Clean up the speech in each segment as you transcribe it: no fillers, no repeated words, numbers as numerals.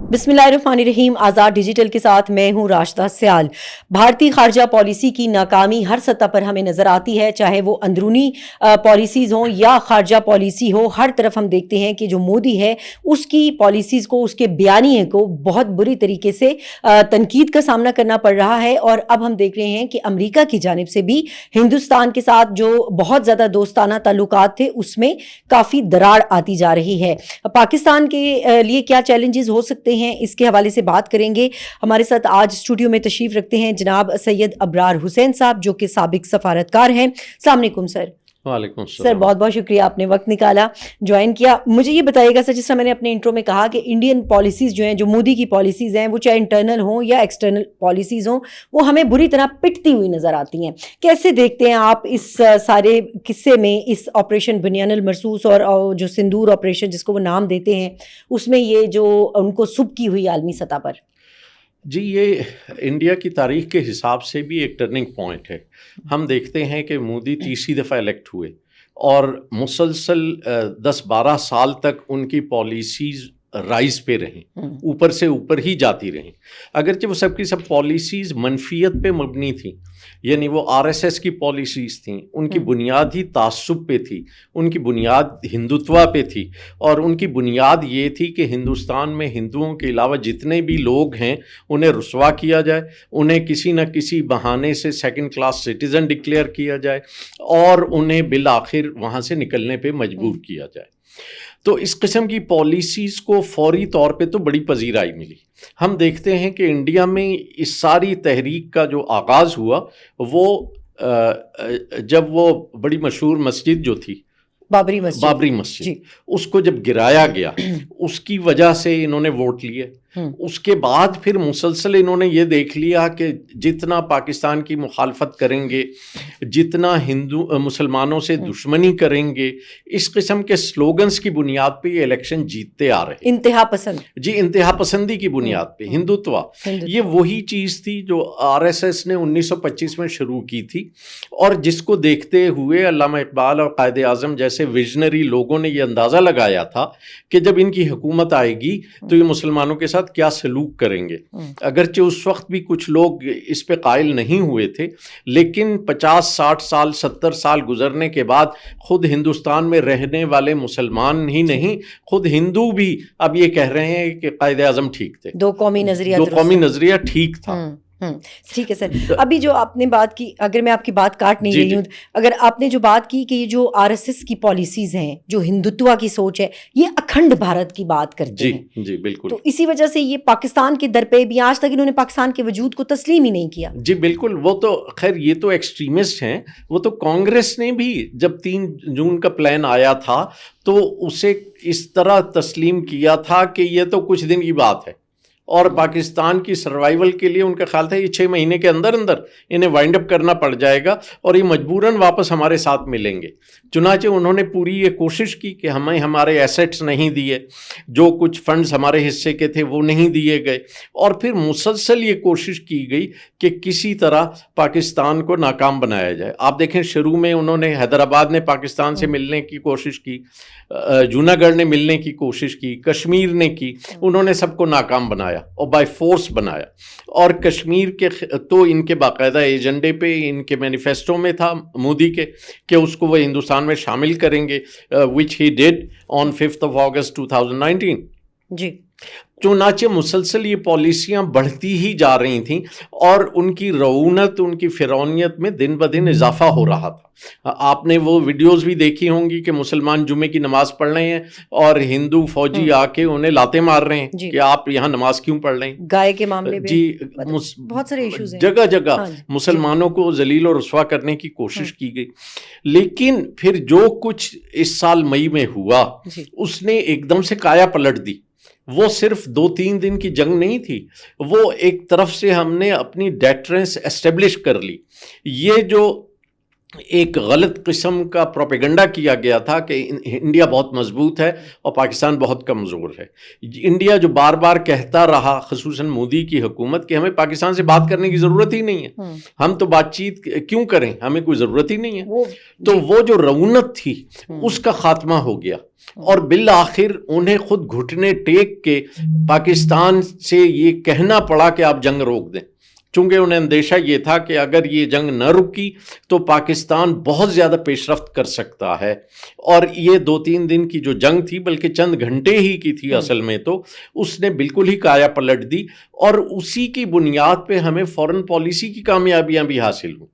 بسم اللہ الرحمن الرحیم. آزاد ڈیجیٹل کے ساتھ میں ہوں راشدہ سیال. بھارتی خارجہ پالیسی کی ناکامی ہر سطح پر ہمیں نظر آتی ہے, چاہے وہ اندرونی پالیسیز ہوں یا خارجہ پالیسی ہو. ہر طرف ہم دیکھتے ہیں کہ جو مودی ہے اس کی پالیسیز کو, اس کے بیانیے کو بہت بری طریقے سے تنقید کا سامنا کرنا پڑ رہا ہے. اور اب ہم دیکھ رہے ہیں کہ امریکہ کی جانب سے بھی ہندوستان کے ساتھ جو بہت زیادہ دوستانہ تعلقات تھے اس میں کافی دراڑ آتی جا رہی ہے. پاکستان کے لیے کیا چیلنجز ہو سکتے ہیں, اس کے حوالے سے بات کریں گے. ہمارے ساتھ آج اسٹوڈیو میں تشریف رکھتے ہیں جناب سید ابرار حسین صاحب, جو کہ سابق سفارتکار ہیں. السلام علیکم سر. وعلیکم السلام سر, بہت بہت شکریہ, آپ نے وقت نکالا, جوائن کیا. مجھے یہ بتائیے گا سر, جس طرح میں نے اپنے انٹرو میں کہا کہ انڈین پالیسیز جو ہیں, جو مودی کی پالیسیز ہیں, وہ چاہے انٹرنل ہوں یا ایکسٹرنل پالیسیز ہوں, وہ ہمیں بری طرح پٹتی ہوئی نظر آتی ہیں. کیسے دیکھتے ہیں آپ اس سارے قصے میں, اس آپریشن بنیان المرصوص اور جو سندور آپریشن جس کو وہ نام دیتے ہیں, اس میں یہ جو ان کو سبکی ہوئی عالمی سطح پر؟ جی, یہ انڈیا کی تاریخ کے حساب سے بھی ایک ٹرننگ پوائنٹ ہے. ہم دیکھتے ہیں کہ مودی تیسری دفعہ الیکٹ ہوئے اور مسلسل 10-12 سال تک ان کی پالیسیز رائز پہ رہیں, اوپر سے اوپر ہی جاتی رہیں. اگرچہ وہ سب کی سب پالیسیز منفیت پہ مبنی تھیں, یعنی وہ RSS کی پالیسیز تھیں, ان کی بنیاد ہی تعصب پہ تھی, ان کی بنیاد ہندوتوا پہ تھی, اور ان کی بنیاد یہ تھی کہ ہندوستان میں ہندوؤں کے علاوہ جتنے بھی لوگ ہیں انہیں رسوا کیا جائے, انہیں کسی نہ کسی بہانے سے سیکنڈ کلاس سٹیزن ڈکلیئر کیا جائے اور انہیں بالآخر وہاں سے نکلنے پہ مجبور کیا جائے. تو اس قسم کی پالیسیز کو فوری طور پہ تو بڑی پذیرائی ملی. ہم دیکھتے ہیں کہ انڈیا میں اس ساری تحریک کا جو آغاز ہوا وہ جب وہ بڑی مشہور مسجد جو تھی بابری مسجد جی. اس کو جب گرایا گیا, اس کی وجہ سے انہوں نے ووٹ لیے. اس کے بعد پھر مسلسل انہوں نے یہ دیکھ لیا کہ جتنا پاکستان کی مخالفت کریں گے, جتنا مسلمانوں سے دشمنی کریں گے, اس قسم کے سلوگنز کی بنیاد پہ یہ الیکشن جیتتے آ رہے ہیں. انتہا پسند, جی, انتہا پسندی کی بنیاد پہ ہندوتوا. یہ وہی چیز تھی جو RSS نے 1925 میں شروع کی تھی, اور جس کو دیکھتے ہوئے علامہ اقبال اور قائد اعظم جیسے ویژنری لوگوں نے یہ اندازہ لگایا تھا کہ جب ان کی حکومت آئے گی تو یہ مسلمانوں کے ساتھ کیا سلوک کریں گے. اگرچہ اس وقت بھی کچھ لوگ اس پہ قائل نہیں ہوئے تھے, لیکن 50-60 سال 70 سال گزرنے کے بعد خود ہندوستان میں رہنے والے مسلمان ہی نہیں, خود ہندو بھی اب یہ کہہ رہے ہیں کہ قائد اعظم ٹھیک تھے, دو قومی نظریہ ٹھیک تھا. ٹھیک ہے سر. ابھی جو آپ نے بات کی, اگر میں آپ کی بات کاٹ نہیں رہی ہوں, اگر آپ نے جو بات کی کہ یہ جو RSS کی پالیسیز ہیں, جو ہندوتوا کی سوچ ہے, یہ اکھنڈ بھارت کی بات کرتے ہیں. جی بالکل. تو اسی وجہ سے یہ پاکستان کے در پہ بھی آج تک انہوں نے پاکستان کے وجود کو تسلیم ہی نہیں کیا. جی بالکل. وہ تو خیر یہ تو ایکسٹریمسٹ ہیں. وہ تو کانگریس نے بھی جب 3 جون کا پلان آیا تھا تو اسے اس طرح تسلیم کیا تھا کہ یہ تو کچھ دن کی بات ہے, اور پاکستان کی سروائیول کے لیے ان کا خیال تھا یہ 6 مہینے کے اندر انہیں وائنڈ اپ کرنا پڑ جائے گا اور یہ مجبوراً واپس ہمارے ساتھ ملیں گے. چنانچہ انہوں نے پوری یہ کوشش کی کہ ہمیں ہمارے ایسیٹس نہیں دیے, جو کچھ فنڈز ہمارے حصے کے تھے وہ نہیں دیے گئے, اور پھر مسلسل یہ کوشش کی گئی کہ کسی طرح پاکستان کو ناکام بنایا جائے. آپ دیکھیں شروع میں انہوں نے حیدرآباد نے پاکستان سے ملنے کی کوشش کی, جوناگڑھ نے ملنے کی کوشش کی, کشمیر نے کی, انہوں نے سب کو ناکام بنایا اور بائی فورس بنایا. اور کشمیر کے تو ان کے باقاعدہ ایجنڈے پہ, ان کے مینیفیسٹو میں تھا مودی کے کہ اس کو وہ ہندوستان میں شامل کریں گے, which he did on 5th of August 2019. جی. چنانچہ مسلسل یہ پالیسیاں بڑھتی ہی جا رہی تھیں اور ان کی رعونت, ان کی فرعونیت میں دن بدن اضافہ ہو رہا تھا. آپ نے وہ ویڈیوز بھی دیکھی ہوں گی کہ مسلمان جمعے کی نماز پڑھ رہے ہیں اور ہندو فوجی آ کے انہیں لاتے مار رہے ہیں کہ آپ یہاں نماز کیوں پڑھ رہے ہیں. گائے کے معاملے میں جی بہت سارے ایشوز ہیں, جگہ جگہ مسلمانوں کو ذلیل و رسوا کرنے کی کوشش کی گئی. لیکن پھر جو کچھ اس سال مئی میں ہوا اس نے ایک دم سے کایا پلٹ دی. وہ صرف 2-3 دن کی جنگ نہیں تھی, وہ ایک طرف سے ہم نے اپنی ڈیٹرنس اسٹیبلش کر لی. یہ جو ایک غلط قسم کا پروپیگنڈا کیا گیا تھا کہ انڈیا بہت مضبوط ہے اور پاکستان بہت کمزور ہے. انڈیا جو بار بار کہتا رہا، خصوصاً مودی کی حکومت، کہ ہمیں پاکستان سے بات کرنے کی ضرورت ہی نہیں ہے، ہم تو بات چیت کیوں کریں، ہمیں کوئی ضرورت ہی نہیں ہے. تو وہ جو رونت تھی اس کا خاتمہ ہو گیا، اور بالآخر انہیں خود گھٹنے ٹیک کے پاکستان سے یہ کہنا پڑا کہ آپ جنگ روک دیں، چونکہ انہیں اندیشہ یہ تھا کہ اگر یہ جنگ نہ رکی تو پاکستان بہت زیادہ پیش رفت کر سکتا ہے. اور یہ 2-3 دن کی جو جنگ تھی، بلکہ چند گھنٹے ہی کی تھی اصل میں، تو اس نے بالکل ہی کایا پلٹ دی، اور اسی کی بنیاد پہ ہمیں فورن پالیسی کی کامیابیاں بھی حاصل ہوں.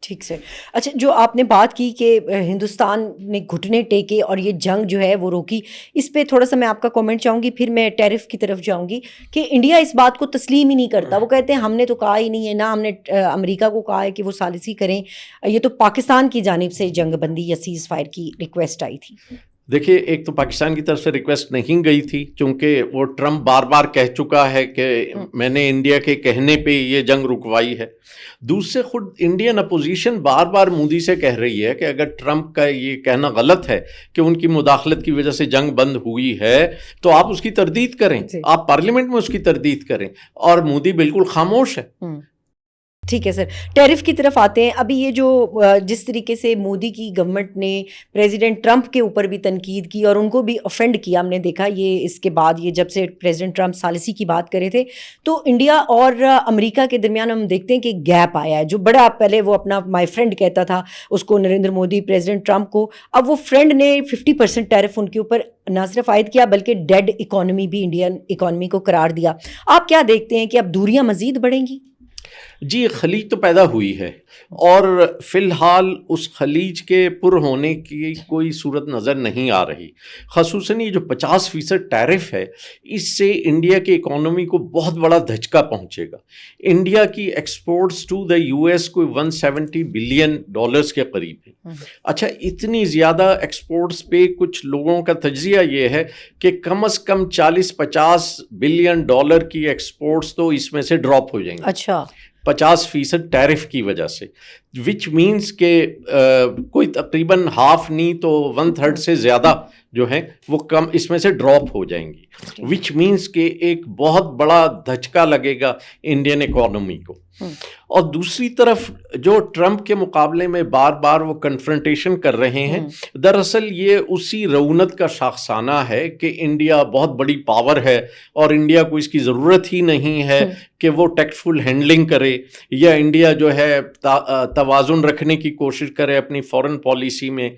ٹھیک سے. اچھا، جو آپ نے بات کی کہ ہندوستان نے گھٹنے ٹیکے اور یہ جنگ جو ہے وہ روکی، اس پہ تھوڑا سا میں آپ کا کومنٹ چاہوں گی، پھر میں ٹیرف کی طرف جاؤں گی. کہ انڈیا اس بات کو تسلیم ہی نہیں کرتا، وہ کہتے ہیں ہم نے تو کہا ہی نہیں ہے، نہ ہم نے امریکہ کو کہا ہے کہ وہ ثالثی کریں، یہ تو پاکستان کی جانب سے جنگ بندی یا سیز فائر کی ریکویسٹ آئی تھی. دیکھیے، ایک تو پاکستان کی طرف سے ریکویسٹ نہیں گئی تھی، چونکہ وہ ٹرمپ بار بار کہہ چکا ہے کہ میں نے انڈیا کے کہنے پہ یہ جنگ رکوائی ہے. دوسرے، خود انڈین اپوزیشن بار بار مودی سے کہہ رہی ہے کہ اگر ٹرمپ کا یہ کہنا غلط ہے کہ ان کی مداخلت کی وجہ سے جنگ بند ہوئی ہے تو آپ اس کی تردید کریں، آپ پارلیمنٹ میں اس کی تردید کریں، اور مودی بالکل خاموش ہے. ٹھیک ہے سر، ٹیرف کی طرف آتے ہیں. ابھی یہ جو جس طریقے سے مودی کی گورنمنٹ نے پریزیڈنٹ ٹرمپ کے اوپر بھی تنقید کی اور ان کو بھی افینڈ کیا، ہم نے دیکھا یہ اس کے بعد، یہ جب سے پریزیڈنٹ ٹرمپ ثالثی کی بات کرے تھے، تو انڈیا اور امریکہ کے درمیان ہم دیکھتے ہیں کہ گیپ آیا ہے. جو بڑا پہلے وہ اپنا مائی فرینڈ کہتا تھا اس کو نریندر مودی پریزیڈنٹ ٹرمپ کو، اب وہ فرینڈ نے 50% ٹیرف ان کے اوپر نہ صرف عائد کیا بلکہ ڈیڈ اکانومی بھی انڈین اکانومی کو قرار دیا. آپ کیا دیکھتے ہیں کہ اب دوریاں مزید بڑھیں گی؟ جی، خلیج تو پیدا ہوئی ہے، اور فی الحال اس خلیج کے پر ہونے کی کوئی صورت نظر نہیں آ رہی. خصوصاً یہ جو 50% ٹیرف ہے، اس سے انڈیا کی اکانومی کو بہت بڑا دھچکا پہنچے گا. انڈیا کی ایکسپورٹس ٹو دا US کوئی $170 بلین کے قریب ہے. اچھا، اتنی زیادہ ایکسپورٹس پہ کچھ لوگوں کا تجزیہ یہ ہے کہ کم از کم $40-50 بلین کی ایکسپورٹس تو اس میں سے ڈراپ ہو جائیں گے. اچھا، 50% ٹیرف کی وجہ سے، وچ مینس کہ کوئی تقریباً ہاف نہیں تو 1/3 سے زیادہ جو ہیں وہ کم اس میں سے ڈراپ ہو جائیں گی، وچ مینس کہ ایک بہت بڑا دھچکا لگے گا انڈین اکانومی کو. اور دوسری طرف جو ٹرمپ کے مقابلے میں بار بار وہ کنفرنٹیشن کر رہے ہیں، دراصل یہ اسی رونت کا شاخسانہ ہے کہ انڈیا بہت بڑی پاور ہے اور انڈیا کو اس کی ضرورت ہی نہیں ہے کہ وہ ٹیکٹفل ہینڈلنگ کرے، یا انڈیا جو ہے توازن رکھنے کی کوشش کرے اپنی فورن پالیسی میں.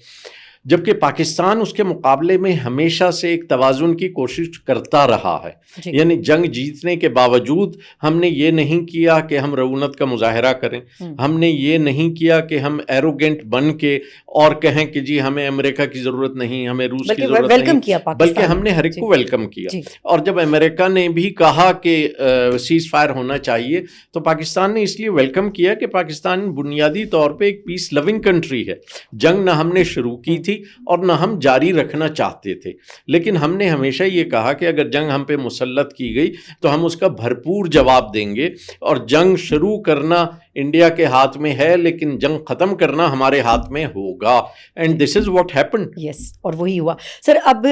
جبکہ پاکستان اس کے مقابلے میں ہمیشہ سے ایک توازن کی کوشش کرتا رہا ہے. یعنی جنگ جیتنے کے باوجود ہم نے یہ نہیں کیا کہ ہم رعونت کا مظاہرہ کریں، ہم نے یہ نہیں کیا کہ ہم ایروگینٹ بن کے اور کہیں کہ جی ہمیں امریکہ کی ضرورت نہیں، ہمیں روس کی ضرورت نہیں، بلکہ ہم نے ہر ایک کو ویلکم کیا. اور جب امریکہ نے بھی کہا کہ سیز فائر ہونا چاہیے تو پاکستان نے اس لیے ویلکم کیا کہ پاکستان بنیادی طور پہ ایک پیس لونگ کنٹری ہے. جنگ نہ ہم نے شروع کی تھی اور نہ ہم جاری رکھنا چاہتے تھے، لیکن ہم نے ہمیشہ یہ کہا کہ اگر جنگ ہم پہ مسلط کی گئی تو ہم اس کا بھرپور جواب دیں گے. اور جنگ شروع کرنا انڈیا کے ہاتھ میں ہے لیکن جنگ ختم کرنا ہمارے ہاتھ میں ہوگا. And this is what happened. Yes, اور وہی ہوا. سر، اب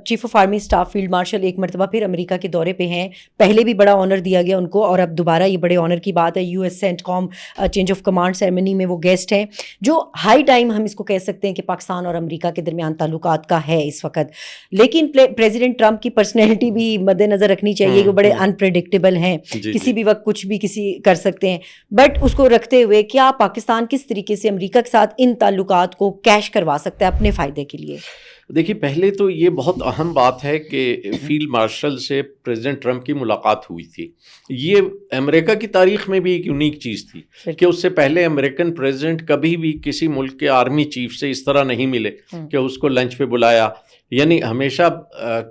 chief of army staff field marshal ایک مرتبہ پھر امریکہ کے دورے پہ ہیں. پہلے بھی بڑا آنر دیا گیا ان کو اور اب دوبارہ یہ بڑے آنر کی بات ہے. US CENTCOM change of command ceremony میں وہ گیسٹ ہیں. جو ہائی ٹائم ہم اس کو کہہ سکتے ہیں کہ پاکستان اور امریکہ کے درمیان تعلقات کا ہے اس وقت، لیکن پریزیڈنٹ ٹرمپ کی پرسنالٹی بھی مد نظر رکھنی چاہیے کہ وہ بڑے انپریڈکٹیبل ہیں، کسی بھی وقت کچھ بھی کسی کر سکتے ہیں. بٹ اس کو رکھتے ہوئے کیا پاکستان کس طریقے سے امریکہ کے ساتھ ان تعلقات کو کیش کروا سکتا ہے اپنے فائدے کے لیے؟ دیکھیے، پہلے تو یہ بہت اہم بات ہے کہ فیلڈ مارشل سے پریزیڈنٹ ٹرمپ کی ملاقات ہوئی تھی. یہ امریکہ کی تاریخ میں بھی ایک یونیک چیز تھی کہ اس سے پہلے امریکن پریزیڈنٹ کبھی بھی کسی ملک کے آرمی چیف سے اس طرح نہیں ملے کہ اس کو لنچ پہ بلایا. یعنی ہمیشہ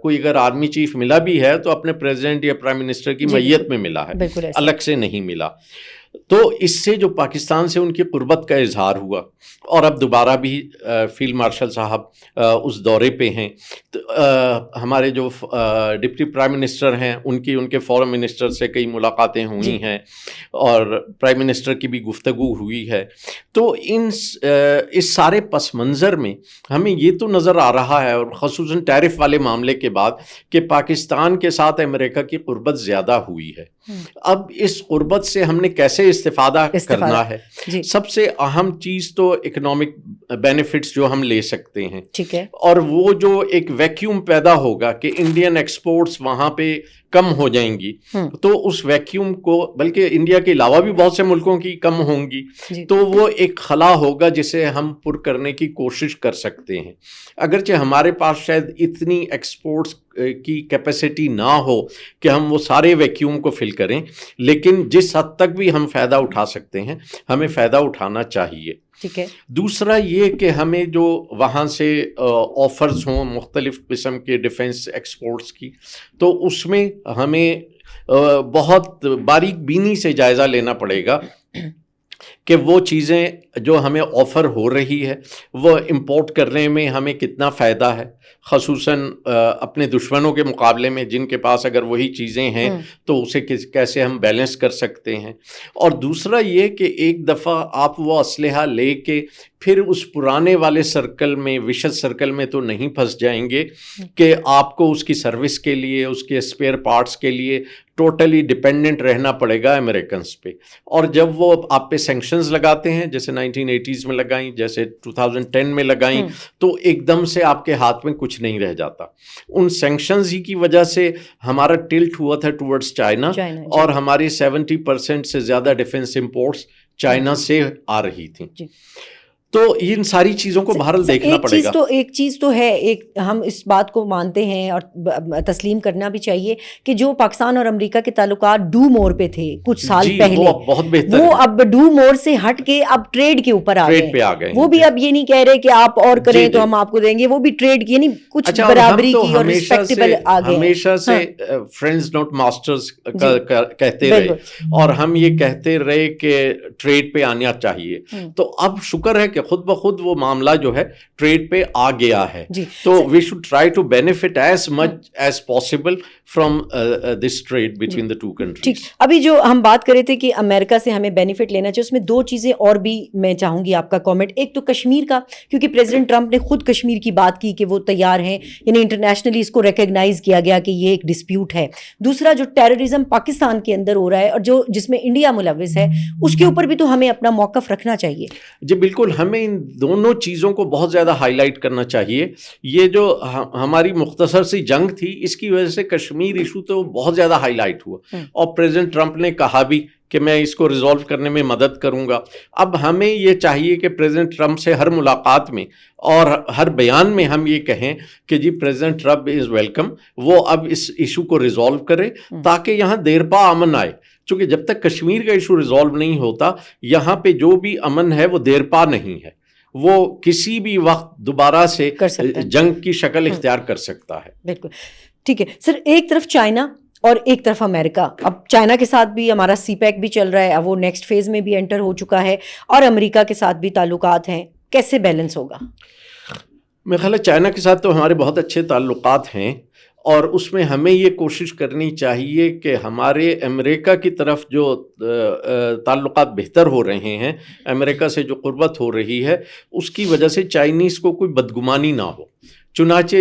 کوئی اگر آرمی چیف ملا بھی ہے تو اپنے پریزیڈنٹ یا پرائم منسٹر کی میت میں ملا ہے، الگ سے نہیں ملا. تو اس سے جو پاکستان سے ان کی قربت کا اظہار ہوا، اور اب دوبارہ بھی فیلڈ مارشل صاحب اس دورے پہ ہیں، ہمارے جو ڈپٹی پرائم منسٹر ہیں ان کے فورن منسٹر سے کئی ملاقاتیں ہوئی ہیں، اور پرائم منسٹر کی بھی گفتگو ہوئی ہے. تو اس سارے پس منظر میں ہمیں یہ تو نظر آ رہا ہے، اور خصوصاً ٹیرف والے معاملے کے بعد، کہ پاکستان کے ساتھ امریکہ کی قربت زیادہ ہوئی ہے. اب اس قربت سے ہم نے کیسے استفادہ کرنا ہے؟ سب سے اہم چیز تو اکنامک بینیفٹس جو ہم لے سکتے ہیں، ٹھیک ہے، اور وہ جو ایک ویکیوم پیدا ہوگا کہ انڈین ایکسپورٹس وہاں پہ کم ہو جائیں گی، تو اس ویکیوم کو، بلکہ انڈیا کے علاوہ بھی بہت سے ملکوں کی کم ہوں گی، تو وہ ایک خلا ہوگا جسے ہم پر کرنے کی کوشش کر سکتے ہیں. اگرچہ ہمارے پاس شاید اتنی ایکسپورٹس کی کیپیسٹی نہ ہو کہ ہم وہ سارے ویکیوم کو فل کریں، لیکن جس حد تک بھی ہم فائدہ اٹھا سکتے ہیں ہمیں فائدہ اٹھانا چاہیے. ٹھیک ہے. دوسرا یہ کہ ہمیں جو وہاں سے آفرز ہوں مختلف قسم کے ڈیفنس ایکسپورٹس کی، تو اس میں ہمیں بہت باریک بینی سے جائزہ لینا پڑے گا کہ وہ چیزیں جو ہمیں آفر ہو رہی ہے وہ امپورٹ کرنے میں ہمیں کتنا فائدہ ہے، خصوصاً اپنے دشمنوں کے مقابلے میں جن کے پاس اگر وہی چیزیں ہیں تو اسے کیسے ہم بیلنس کر سکتے ہیں. اور دوسرا یہ کہ ایک دفعہ آپ وہ اسلحہ لے کے پھر اس پرانے والے سرکل میں، وشس سرکل میں تو نہیں پھنس جائیں گے کہ آپ کو اس کی سروس کے لیے، اس کے اسپیئر پارٹس کے لیے ٹوٹلی ڈپینڈنٹ رہنا پڑے گا امریکنس پہ. اور جب وہ آپ پہ سینکشنز لگاتے ہیں، جیسے 1980s میں لگائیں، جیسے 2010 میں لگائیں، تو ایک دم سے آپ کے ہاتھ میں کچھ نہیں رہ جاتا. ان سینکشنز ہی کی وجہ سے ہمارا ٹلٹ ہوا تھا ٹورڈز چائنا، اور ہماری 70% سے زیادہ ڈیفنس امپورٹس چائنا سے آ رہی تھیں. تو ان ساری چیزوں کو بہرحال دیکھنا پڑے گا. ایک چیز تو ہے، ایک ہم اس بات کو مانتے ہیں اور تسلیم کرنا بھی چاہیے کہ جو پاکستان اور امریکہ کے تعلقات ڈو مور پہ تھے کچھ سال پہلے، وہ بہت بہتر، وہ اب ڈو مور سے ہٹ کے اب ٹریڈ کے اوپر آ گئے. وہ بھی اب یہ نہیں کہہ رہے کہ آپ اور کریں تو ہم آپ کو دیں گے، وہ بھی ٹریڈ کی، یعنی کچھ برابری کی اور ریسپیکٹیبل آ گئے. ہمیشہ سے فرینڈز ناٹ ماسٹرز کہتے رہے، اور ہم یہ کہتے رہے کہ ٹریڈ پہ آنا چاہیے. تو اب شکر ہے کہ خود بخود وہ معاملہ جو ہے ٹریڈ پہ آ گیا ہے. تو we should try to benefit as much as possible from this trade between the two countries. ابھی جو ہم بات کر رہے تھے کہ امریکہ سے ہمیں بینیفٹ لینا چاہیے، اس میں دو چیزیں اور بھی میں چاہوں گی آپ کا کامنٹ. ایک تو کشمیر کا، کیونکہ پریزیڈنٹ ٹرمپ نے خود کشمیر کی بات کی کہ وہ تیار ہیں، یعنی انٹرنیشنلی اس کو ریکگنائز کیا گیا کہ یہ ایک ڈسپیوٹ ہے. دوسرا جو ٹیررزم پاکستان کے اندر ہو رہا ہے اور جس میں انڈیا ملوث ہے، اس کے اوپر بھی تو ہمیں اپنا موقف رکھنا چاہیے. جی بالکل، ہمیں ان دونوں چیزوں کو بہت زیادہ ہائی لائٹ کرنا چاہیے. یہ جو ہماری مختصر سی جنگ تھی، اس کی وجہ سے کشمیر ایشو تو بہت زیادہ ہائی لائٹ ہوا، اور پریزیڈنٹ ٹرمپ نے کہا بھی کہ میں اس کو ریزالو کرنے میں مدد کروں گا. اب ہمیں یہ چاہیے کہ پریزیڈنٹ ٹرمپ سے ہر ملاقات میں اور ہر بیان میں ہم یہ کہیں کہ جی پریزیڈنٹ ٹرمپ از ویلکم، وہ اب اس ایشو کو ریزالو کرے تاکہ یہاں دیر پا امن آئے. چونکہ جب تک کشمیر کا ایشو ریزالو نہیں ہوتا، یہاں پہ جو بھی امن ہے وہ دیر پا نہیں ہے، وہ کسی بھی وقت دوبارہ سے جنگ کی شکل اختیار کر سکتا ہے. بالکل ٹھیک ہے سر. ایک طرف چائنا اور ایک طرف امریکہ. اب چائنا کے ساتھ بھی ہمارا سی پیک بھی چل رہا ہے، اب وہ نیکسٹ فیز میں بھی انٹر ہو چکا ہے، اور امریکہ کے ساتھ بھی تعلقات ہیں. کیسے بیلنس ہوگا؟ میرا خیال ہے چائنا کے ساتھ تو ہمارے بہت اچھے تعلقات ہیں، اور اس میں ہمیں یہ کوشش کرنی چاہیے کہ ہمارے امریکہ کی طرف جو تعلقات بہتر ہو رہے ہیں، امریکہ سے جو قربت ہو رہی ہے، اس کی وجہ سے چائنیز کو کوئی بدگمانی نہ ہو. چنانچہ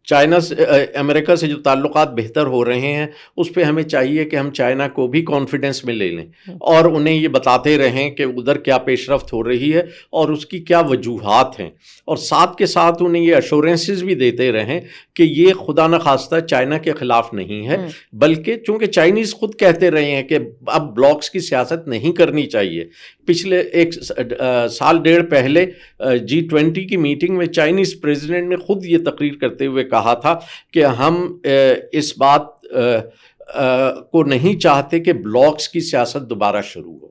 چائنا سے امریکہ سے جو تعلقات بہتر ہو رہے ہیں، اس پہ ہمیں چاہیے کہ ہم چائنا کو بھی کانفیڈنس میں لے لیں، اور انہیں یہ بتاتے رہیں کہ ادھر کیا پیش رفت ہو رہی ہے اور اس کی کیا وجوہات ہیں، اور ساتھ کے ساتھ انہیں یہ ایشورنسز بھی دیتے رہیں کہ یہ خدا نخواستہ چائنا کے خلاف نہیں ہے، بلکہ چونکہ چائنیز خود کہتے رہے ہیں کہ اب بلاکس کی سیاست نہیں کرنی چاہیے. پچھلے ایک سال ڈیڑھ پہلے G20 کی میٹنگ میں چائنیز پریزیڈنٹ نے خود یہ تقریر کرتے ہوئے کہا تھا کہ ہم اس بات کو نہیں چاہتے کہ بلاکس کی سیاست دوبارہ شروع ہو.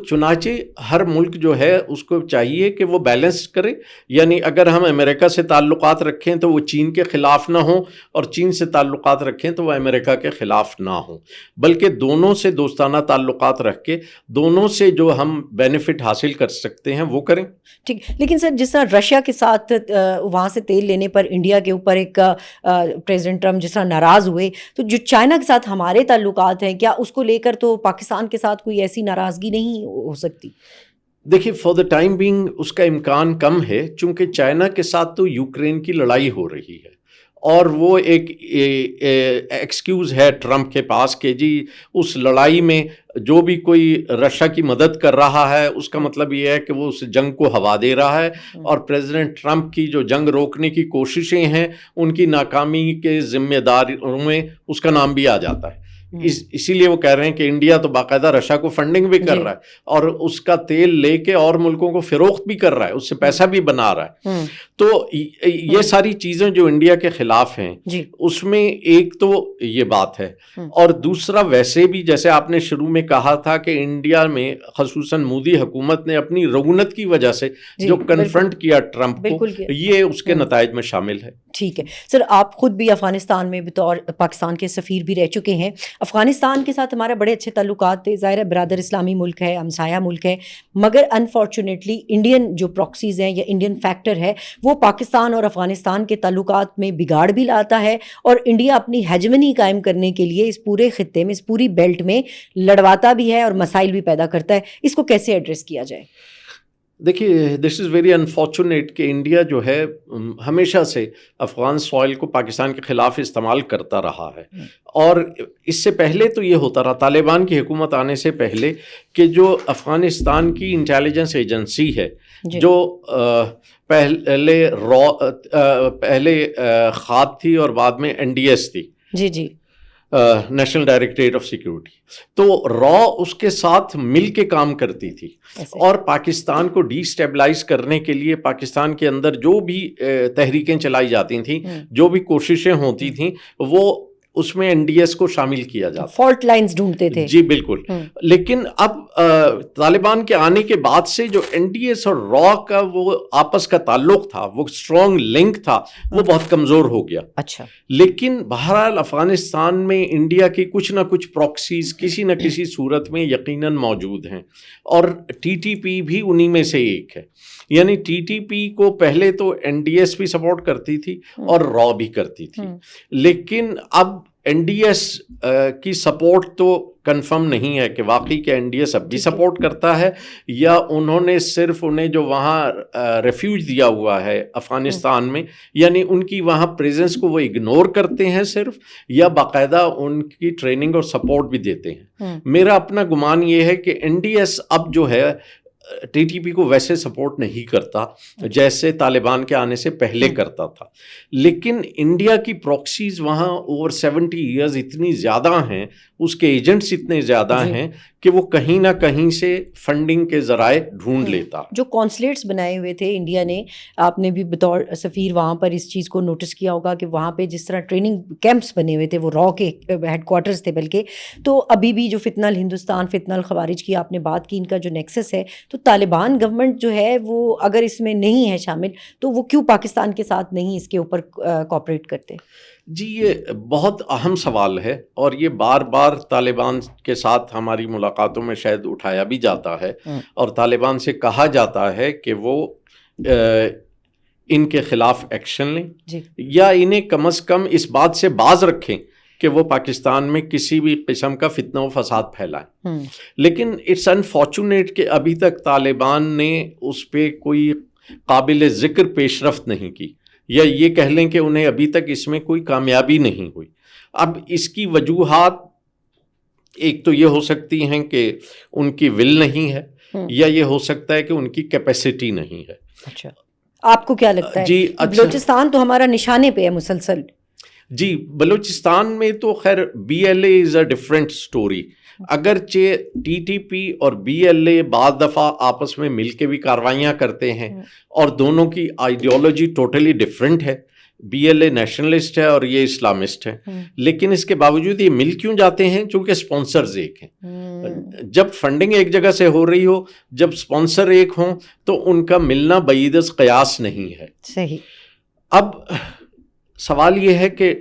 چنانچہ ہر ملک جو ہے اس کو چاہیے کہ وہ بیلنس کرے، یعنی اگر ہم امریکہ سے تعلقات رکھیں تو وہ چین کے خلاف نہ ہوں، اور چین سے تعلقات رکھیں تو وہ امریکہ کے خلاف نہ ہوں، بلکہ دونوں سے دوستانہ تعلقات رکھ کے دونوں سے جو ہم بینیفٹ حاصل کر سکتے ہیں وہ کریں۔ ٹھیک، لیکن سر جس طرح رشیا کے ساتھ وہاں سے تیل لینے پر انڈیا کے اوپر ایک پریزیڈنٹ ٹرمپ جس طرح ناراض ہوئے، تو جو چائنا کے ساتھ ہمارے تعلقات ہیں، کیا اس کو لے کر تو پاکستان کے ساتھ کوئی ایسی ناراضگی نہیں ہو سکتی؟ دیکھیے، فار دا ٹائم بینگ اس کا امکان کم ہے، چونکہ چائنا کے ساتھ تو یوکرین کی لڑائی ہو رہی ہے، اور وہ ایک ایکسکیوز ہے ٹرمپ کے پاس کہ جی اس لڑائی میں جو بھی کوئی رشیا کی مدد کر رہا ہے اس کا مطلب یہ ہے کہ وہ اس جنگ کو ہوا دے رہا ہے، اور پریزیڈنٹ ٹرمپ کی جو جنگ روکنے کی کوششیں ہیں ان کی ناکامی کے ذمہ داروں میں اس کا نام بھی آ جاتا ہے۔ اسی لیے وہ کہہ رہے ہیں کہ انڈیا تو باقاعدہ رشیا کو فنڈنگ بھی کر رہا ہے، اور اس کا تیل لے کے اور ملکوں کو فروخت بھی کر رہا ہے، اس سے پیسہ بھی بنا رہا ہے۔ تو یہ ساری چیزیں جو انڈیا کے خلاف ہیں اس میں ایک تو یہ بات ہے، اور دوسرا ویسے بھی جیسے آپ نے شروع میں کہا تھا کہ انڈیا میں خصوصاً مودی حکومت نے اپنی رعونت کی وجہ سے جو کنفرنٹ کیا ٹرمپ کو، یہ اس کے نتائج میں شامل ہے۔ ٹھیک ہے سر، آپ خود بھی افغانستان میں بطور پاکستان کے سفیر بھی رہ چکے ہیں۔ افغانستان کے ساتھ ہمارے بڑے اچھے تعلقات تھے، ظاہر ہے برادر اسلامی ملک ہے، ہمسایہ ملک ہے، مگر انفارچونیٹلی انڈین جو پراکسیز ہیں یا انڈین فیکٹر ہے وہ پاکستان اور افغانستان کے تعلقات میں بگاڑ بھی لاتا ہے، اور انڈیا اپنی ہیجمنی قائم کرنے کے لیے اس پورے خطے میں، اس پوری بیلٹ میں لڑواتا بھی ہے اور مسائل بھی پیدا کرتا ہے۔ اس کو کیسے ایڈریس کیا جائے؟ دیکھیے، دس از ویری انفارچونیٹ کہ انڈیا جو ہے ہمیشہ سے افغان سوائل کو پاکستان کے خلاف استعمال کرتا رہا ہے، اور اس سے پہلے تو یہ ہوتا رہا، طالبان کی حکومت آنے سے پہلے، کہ جو افغانستان کی انٹیلیجنس ایجنسی ہے جو پہلے خاد تھی اور بعد میں NDS تھی، جی نیشنل ڈائریکٹریٹ آف سیکیورٹی، تو اس کے ساتھ مل کے کام کرتی تھی، اور پاکستان کو ڈی اسٹیبلائز کرنے کے لیے پاکستان کے اندر جو بھی تحریکیں چلائی جاتی تھیں، جو بھی کوششیں ہوتی تھیں، وہ اس میں NDS کو شامل کیا جاتا، فالٹ لائنز ڈھونڈتے تھے۔ جی بالکل۔ لیکن اب طالبان کے آنے کے بعد سے جو NDS اور کا وہ آپس کا تعلق تھا، وہ اسٹرانگ لنک تھا، وہ بہت کمزور ہو گیا۔ اچھا، لیکن بہرحال افغانستان میں انڈیا کی کچھ نہ کچھ پراکسیز کسی نہ کسی صورت میں یقیناً موجود ہیں، اور TTP بھی انہی میں سے ایک ہے۔ یعنی TTP کو پہلے تو NDS بھی سپورٹ کرتی تھی اور بھی کرتی تھی، لیکن اب NDS کی سپورٹ تو کنفرم نہیں ہے کہ واقعی کہ NDS اب بھی سپورٹ کرتا ہے، یا انہوں نے صرف انہیں جو وہاں ریفیوج دیا ہوا ہے افغانستان میں، یعنی ان کی وہاں پریزنس کو وہ اگنور کرتے ہیں صرف، یا باقاعدہ ان کی ٹریننگ اور سپورٹ بھی دیتے ہیں۔ میرا اپنا گمان یہ ہے کہ NDS اب جو ہے TTP کو ویسے سپورٹ نہیں کرتا جیسے طالبان کے آنے سے پہلے کرتا تھا، لیکن انڈیا کی پراکسیز وہاں اوور 70 ایئرز اتنی زیادہ ہیں، اس کے ایجنٹس اتنے زیادہ ہیں کہ وہ کہیں نہ کہیں سے فنڈنگ کے ذرائع ڈھونڈ لیتا۔ جو کونسلیٹس بنائے ہوئے تھے انڈیا نے، آپ نے بھی بطور سفیر وہاں پر اس چیز کو نوٹس کیا ہوگا کہ وہاں پہ جس طرح ٹریننگ کیمپس بنے ہوئے تھے، وہ کے ہیڈ کوارٹرز تھے بلکہ، تو ابھی بھی جو فتنہ الہندوستان، فتنہ الخوارج کی آپ نے بات کی، ان کا جو نیکسس ہے، تو طالبان گورنمنٹ جو ہے وہ اگر اس میں نہیں ہے شامل تو وہ کیوں پاکستان کے ساتھ نہیں اس کے اوپر کوآپریٹ کرتے؟ جی یہ بہت اہم سوال ہے، اور یہ بار بار طالبان کے ساتھ ہماری ملاقاتوں میں شاید اٹھایا بھی جاتا ہے، اور طالبان سے کہا جاتا ہے کہ وہ ان کے خلاف ایکشن لیں، یا انہیں کم از کم اس بات سے باز رکھیں کہ وہ پاکستان میں کسی بھی قسم کا فتنہ و فساد پھیلائیں۔ لیکن اٹس انفارچونیٹ کہ ابھی تک طالبان نے اس پہ کوئی قابل ذکر پیش رفت نہیں کی، یا یہ کہہ لیں کہ انہیں ابھی تک اس میں کوئی کامیابی نہیں ہوئی۔ اب اس کی وجوہات ایک تو یہ ہو سکتی ہیں کہ ان کی ول نہیں ہے، یا یہ ہو سکتا ہے کہ ان کی کیپیسٹی نہیں ہے۔ اچھا، آپ کو کیا لگتا ہے؟ جی بلوچستان تو ہمارا نشانے پہ ہے مسلسل۔ جی بلوچستان میں تو خیر BLA is a different story, اگرچہ TTP اور BLA بعض دفعہ آپس میں مل کے بھی کاروائیاں کرتے ہیں، اور دونوں کی آئیڈیالوجی ٹوٹلی ڈفرینٹ ہے۔ BLA نیشنلسٹ ہے اور یہ اسلامسٹ ہے، لیکن اس کے باوجود یہ مل کیوں جاتے ہیں؟ چونکہ سپانسرز ایک ہیں۔ جب فنڈنگ ایک جگہ سے ہو رہی ہو، جب سپانسر ایک ہوں، تو ان کا ملنا بعید از قیاس نہیں ہے۔ صحیح۔ اب سوال یہ ہے کہ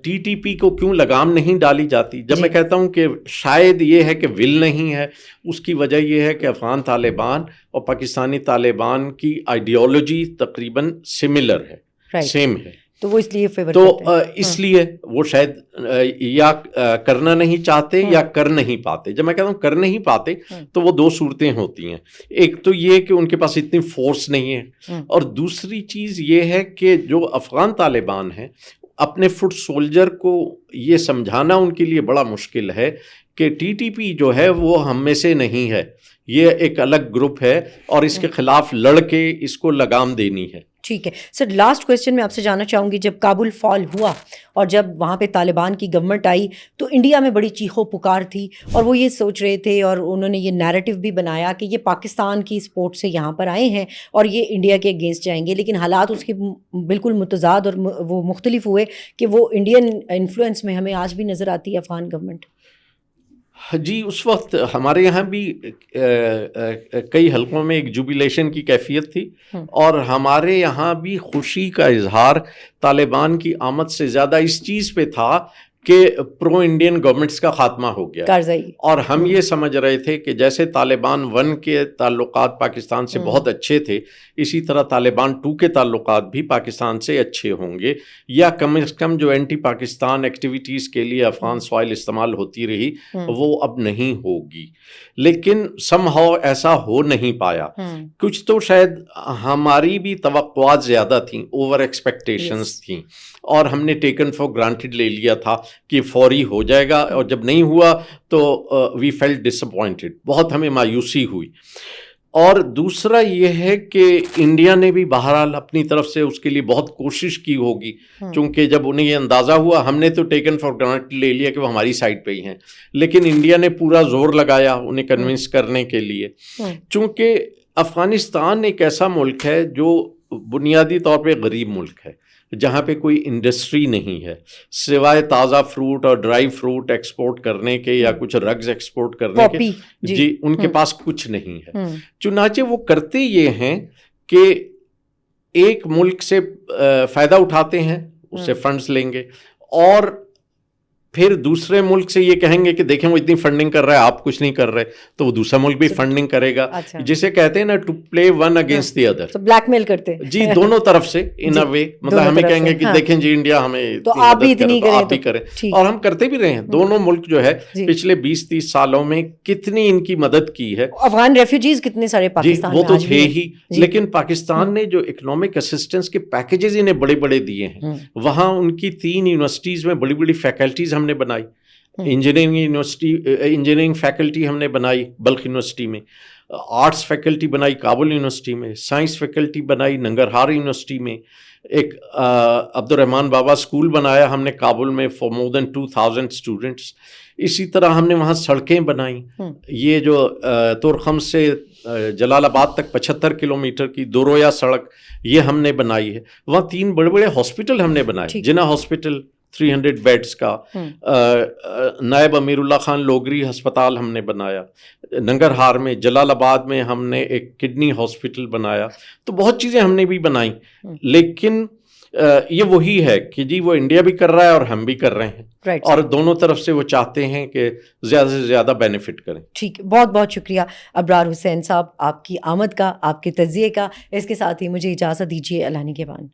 TTP کو کیوں لگام نہیں ڈالی جاتی؟ جب میں کہتا ہوں کہ شاید یہ ہے کہ ول نہیں ہے، اس کی وجہ یہ ہے کہ افغان طالبان اور پاکستانی طالبان کی آئیڈیالوجی تقریباً سملر ہے، سیم ہے، تو وہ اس لیے فیور تو اس لیے وہ شاید یا کرنا نہیں چاہتے یا کر نہیں پاتے۔ جب میں کہتا ہوں کر نہیں پاتے تو وہ دو صورتیں ہوتی ہیں، ایک تو یہ کہ ان کے پاس اتنی فورس نہیں ہے، اور دوسری چیز یہ ہے کہ جو افغان طالبان ہیں اپنے فٹ سولجر کو یہ سمجھانا ان کے لیے بڑا مشکل ہے کہ TTP جو ہے وہ ہم میں سے نہیں ہے، یہ ایک الگ گروپ ہے اور اس کے خلاف لڑ کے اس کو لگام دینی ہے۔ ٹھیک ہے سر، لاسٹ کویسچن میں آپ سے جاننا چاہوں گی، جب کابل فال ہوا اور جب وہاں پہ طالبان کی گورنمنٹ آئی تو انڈیا میں بڑی چیخو پکار تھی، اور وہ یہ سوچ رہے تھے اور انہوں نے یہ نیریٹو بھی بنایا کہ یہ پاکستان کی سپورٹ سے یہاں پر آئے ہیں اور یہ انڈیا کے اگینسٹ جائیں گے، لیکن حالات اس کے بالکل متضاد اور وہ مختلف ہوئے کہ وہ انڈین انفلوئنس میں ہمیں آج بھی نظر آتی ہے افغان گورنمنٹ۔ جی، اس وقت ہمارے یہاں بھی کئی حلقوں میں ایک جوبیلیشن کی کیفیت تھی، اور ہمارے یہاں بھی خوشی کا اظہار طالبان کی آمد سے زیادہ اس چیز پہ تھا کہ پرو انڈین گورنمنٹس کا خاتمہ ہو گیا، اور ہم یہ سمجھ رہے تھے کہ جیسے طالبان 1 کے تعلقات پاکستان سے بہت اچھے تھے، اسی طرح طالبان 2 کے تعلقات بھی پاکستان سے اچھے ہوں گے، یا کم از کم جو اینٹی پاکستان ایکٹیویٹیز کے لیے افغان سوائل استعمال ہوتی رہی وہ اب نہیں ہوگی، لیکن سم ہاؤ ایسا ہو نہیں پایا۔ کچھ تو شاید ہماری بھی توقعات زیادہ تھیں، اوور ایکسپیکٹیشنز تھیں، اور ہم نے ٹیکن فار گرانٹیڈ لے لیا تھا کہ فوری ہو جائے گا، اور جب نہیں ہوا تو وی فیلٹ ڈس اپوائنٹڈ، بہت ہمیں مایوسی ہوئی۔ اور دوسرا یہ ہے کہ انڈیا نے بھی بہرحال اپنی طرف سے اس کے لیے بہت کوشش کی ہوگی، چونکہ جب انہیں یہ اندازہ ہوا، ہم نے تو ٹیکن فار گرانٹیڈ لے لیا کہ وہ ہماری سائڈ پہ ہی ہیں، لیکن انڈیا نے پورا زور لگایا انہیں کنونس کرنے کے لیے، چونکہ افغانستان ایک ایسا ملک ہے جو بنیادی طور پہ غریب ملک ہے، جہاں پہ کوئی انڈسٹری نہیں ہے سوائے تازہ فروٹ اور ڈرائی فروٹ ایکسپورٹ کرنے کے یا کچھ رگز ایکسپورٹ کرنے کے، جی ان کے پاس کچھ نہیں ہے۔ چنانچہ وہ کرتے یہ ہیں کہ ایک ملک سے فائدہ اٹھاتے ہیں، اس سے فنڈز لیں گے، اور پھر دوسرے ملک سے یہ کہیں گے کہ دیکھیں وہ اتنی فنڈنگ کر رہا ہے، آپ کچھ نہیں کر رہے، تو وہ دوسرا ملک بھی فنڈنگ کرے گا، جسے کہتے ہیں نا to play one against the other, blackmail کرتے جی دونوں طرف سے ان اے وے، مطلب ہمیں کہیں گے کہ دیکھیں جی انڈیا ہمیں تو آپ بھی اتنی کریں، آپ بھی کریں، اور ہم کرتے بھی رہے ہیں۔ دونوں ملک جو ہے پچھلے 20-30 سالوں میں کتنی ان کی مدد کی ہے۔ افغان ریفیوجیز کتنے سارے پاکستان میں، وہ تو تھے ہی، لیکن پاکستان نے جو اکنامک اسسٹنس کے پیکیجز انہیں بڑے بڑے دیے ہیں، وہاں ان کی 3 یونیورسٹیز میں بڑی بڑی فیکلٹیز ہم نے بنائی، انجینئرنگ فیکلٹی ہم نے بنائی بلخ یونیورسٹی میں، آرٹس فیکلٹی بنائی کابل یونیورسٹی میں، سائنس فیکلٹی بنائی ننگرہار یونیورسٹی میں، ایک عبد الرحمان بابا اسکول بنایا ہم نے کابل میں فار مور دین 2000 اسٹوڈنٹس۔ اسی طرح ہم نے وہاں سڑکیں بنائیں، یہ جو تورخم سے جلال آباد تک 75 کلومیٹر کی دورویا سڑک یہ ہم نے بنائی ہے۔ وہاں 3 بڑے بڑے ہاسپٹل ہم نے بنائے، جناح ہاسپٹل 300 بیڈز کا، نائب امیر اللہ خان لوگری ہسپتال ہم نے بنایا ننگرہار میں، جلال آباد میں ہم نے ایک کڈنی ہاسپٹل بنایا، تو بہت چیزیں ہم نے بھی بنائیں، لیکن یہ وہی ہے کہ جی وہ انڈیا بھی کر رہا ہے اور ہم بھی کر رہے ہیں، اور دونوں طرف سے وہ چاہتے ہیں کہ زیادہ سے زیادہ بینیفٹ کریں۔ ٹھیک، بہت بہت شکریہ ابرار حسین صاحب آپ کی آمد کا، آپ کے تجزیے کا۔ اس کے ساتھ ہی مجھے اجازت دیجیے، اللہ نگہبان۔